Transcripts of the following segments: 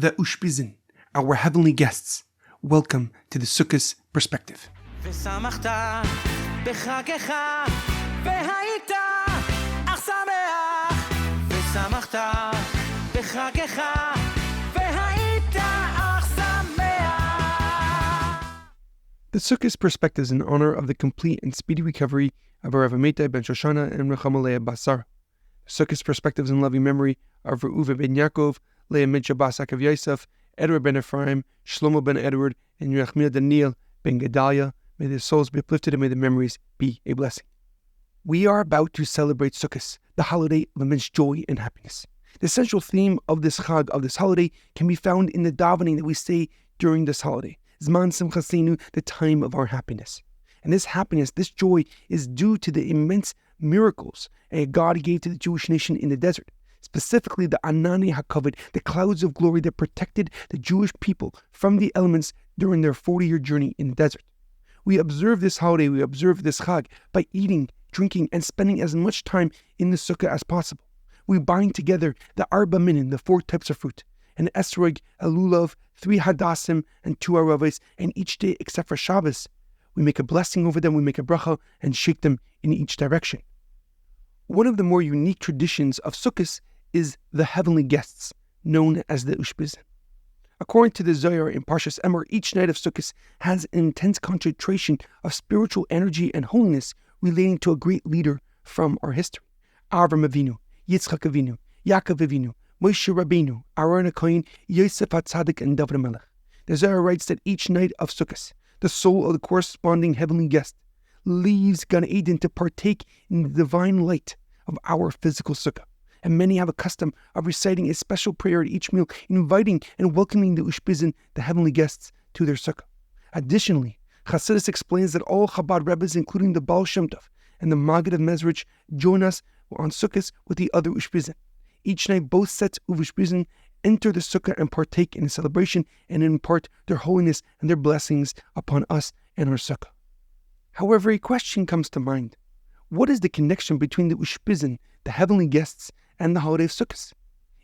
the Ushpizin, our heavenly guests. Welcome to the Sukkos Perspective. The Sukkos Perspective is in honor of the complete and speedy recovery of HaRav Amitai ben Shoshanna and Ruchma Leah Basar. The Sukkos Perspective is in loving memory of Reuven Ben Yaakov, Leah Mintche of Yosef, Edward Ben Efraim, Shlomo Ben Edward, and Yirachmiel Daniel Ben Gedalia. May their souls be uplifted and may the memories be a blessing. We are about to celebrate Sukkos, the holiday of immense joy and happiness. The central theme of this Chag, of this holiday, can be found in the davening that we say during this holiday. Zman Simchaseinu, the time of our happiness. And this happiness, this joy, is due to the immense miracles God gave to the Jewish nation in the desert. Specifically, the Anani HaKavod, the clouds of glory that protected the Jewish people from the elements during their 40-year journey in the desert. We observe this holiday, we observe this Chag by eating, drinking, and spending as much time in the Sukkah as possible. We bind together the Arba Minin, the 4 types of fruit, an esrog, a lulav, 3 hadassim, and 2 araves, and each day except for Shabbos, we make a blessing over them, we make a bracha, and shake them in each direction. One of the more unique traditions of Sukkos is the heavenly guests, known as the Ushpizin. According to the Zohar in Parsha Emor, each night of Sukkos has an intense concentration of spiritual energy and holiness relating to a great leader from our history. Avraham Avinu, Yitzchak Avinu, Yaakov Avinu, Moshe Rabbeinu, Aaron HaKohen, Yosef HaTzadik, and David HaMelech. The Zohar writes that each night of Sukkos, the soul of the corresponding heavenly guest leaves Gan Eden to partake in the divine light of our physical Sukkah. And many have a custom of reciting a special prayer at each meal, inviting and welcoming the Ushpizin, the heavenly guests, to their Sukkah. Additionally, Chassidus explains that all Chabad Rebbes, including the Baal Shem Tov and the Maggid of Mezrich, join us on Sukkos with the other Ushpizin. Each night, both sets of Ushpizin enter the Sukkah and partake in the celebration and impart their holiness and their blessings upon us and our Sukkah. However, a question comes to mind. What is the connection between the Ushpizin, the heavenly guests, and the holiday of Sukkos?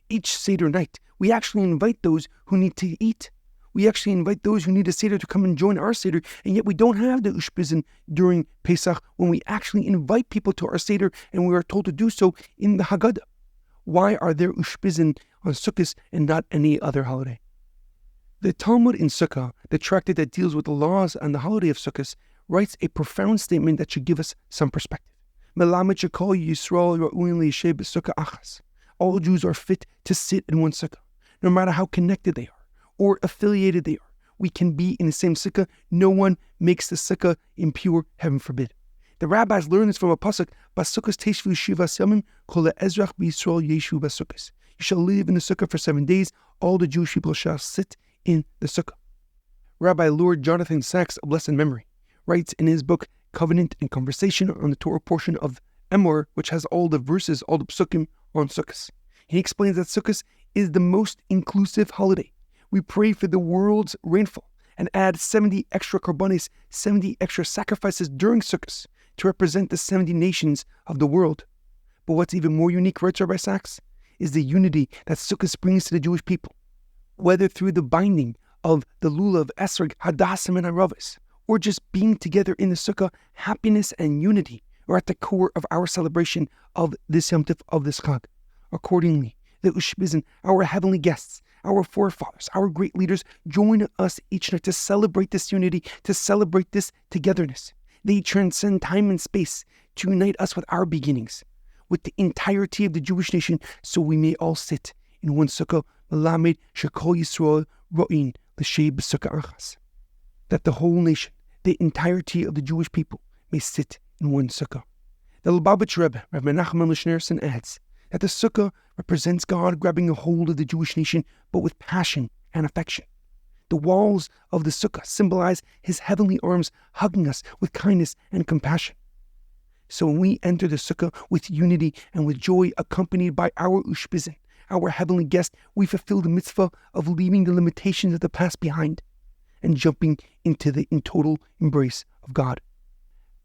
Each Seder night, we actually invite those who need to eat. We actually invite those who need a Seder to come and join our Seder, and yet we don't have the Ushpizin during Pesach when we actually invite people to our Seder and we are told to do so in the Haggadah. Why are there Ushpizin on Sukkos and not any other holiday? The Talmud in Sukkah, the tractate that deals with the laws and the holiday of Sukkos, writes a profound statement that should give us some perspective. Melamed shekol Yisrael ra'uin liyeshev b'sukkah achas. All Jews are fit to sit in one sukkah, no matter how connected they are or affiliated they are. We can be in the same sukkah. No one makes the sukkah impure, heaven forbid. The rabbis learn this from a pasuk, Basukkos teshvu shivas yamim kol ha'ezrach b'Yisrael yeshu basukkos. You shall live in the sukkah for 7 days. All the Jewish people shall sit in the sukkah. Rabbi Lord Jonathan Sachs, of blessed memory, writes in his book Covenant and Conversation on the Torah portion of Emor, which has all the verses, all the psukim on Sukkos. He explains that Sukkos is the most inclusive holiday. We pray for the world's rainfall and add 70 extra korbanos, 70 extra sacrifices during Sukkos to represent the 70 nations of the world. But what's even more unique, writes Rabbi Sachs, is the unity that Sukkos brings to the Jewish people, whether through the binding of the lulav, esrog, hadassim, and araves, or just being together in the Sukkah. Happiness and unity are at the core of our celebration of this Yom Tov, of this Chag. Accordingly, the Ushpizin, our heavenly guests, our forefathers, our great leaders, join us each night to celebrate this unity, to celebrate this togetherness. They transcend time and space to unite us with our beginnings, with the entirety of the Jewish nation, so we may all sit in one Sukkah, Melamed shekol Yisrael ro'in l'shei b'sukkah achas. That the whole nation, the entirety of the Jewish people, may sit in one Sukkah. The Lubavitch Rebbe, Rav Menachem Lishnerson, adds that the Sukkah represents God grabbing a hold of the Jewish nation, but with passion and affection. The walls of the Sukkah symbolize His heavenly arms hugging us with kindness and compassion. So when we enter the Sukkah with unity and with joy, accompanied by our Ushpizin, our heavenly guest, we fulfill the mitzvah of leaving the limitations of the past behind and jumping into the total embrace of God.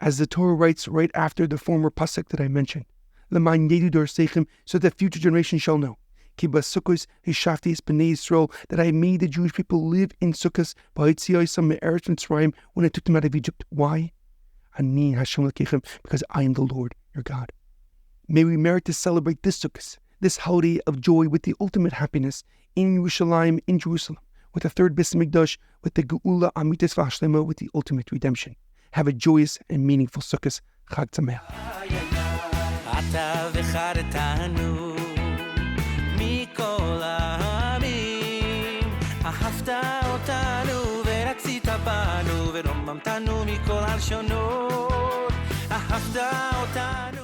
As the Torah writes right after the former pasuk that I mentioned, L'man yedu dorseichem, so that future generations shall know, Ki b'Sukkos hishafti b'nei Yisrael, that I made the Jewish people live in Sukkos b'Yitziasam me'eretz Mitzrayim, when I took them out of Egypt. Why? Ani Hashem Lekechem, because I am the Lord your God. May we merit to celebrate this Sukkos, this holiday of joy, with the ultimate happiness in Yerushalayim, in Jerusalem, with the third Beis Hamikdash, with the Geula Amitai Shlema, with the ultimate redemption. Have a joyous and meaningful Sukkos. Chag Sameach. אהבת אותנו ורצית בנו ורוממתנו מכל הלשונות. אהבת אותנו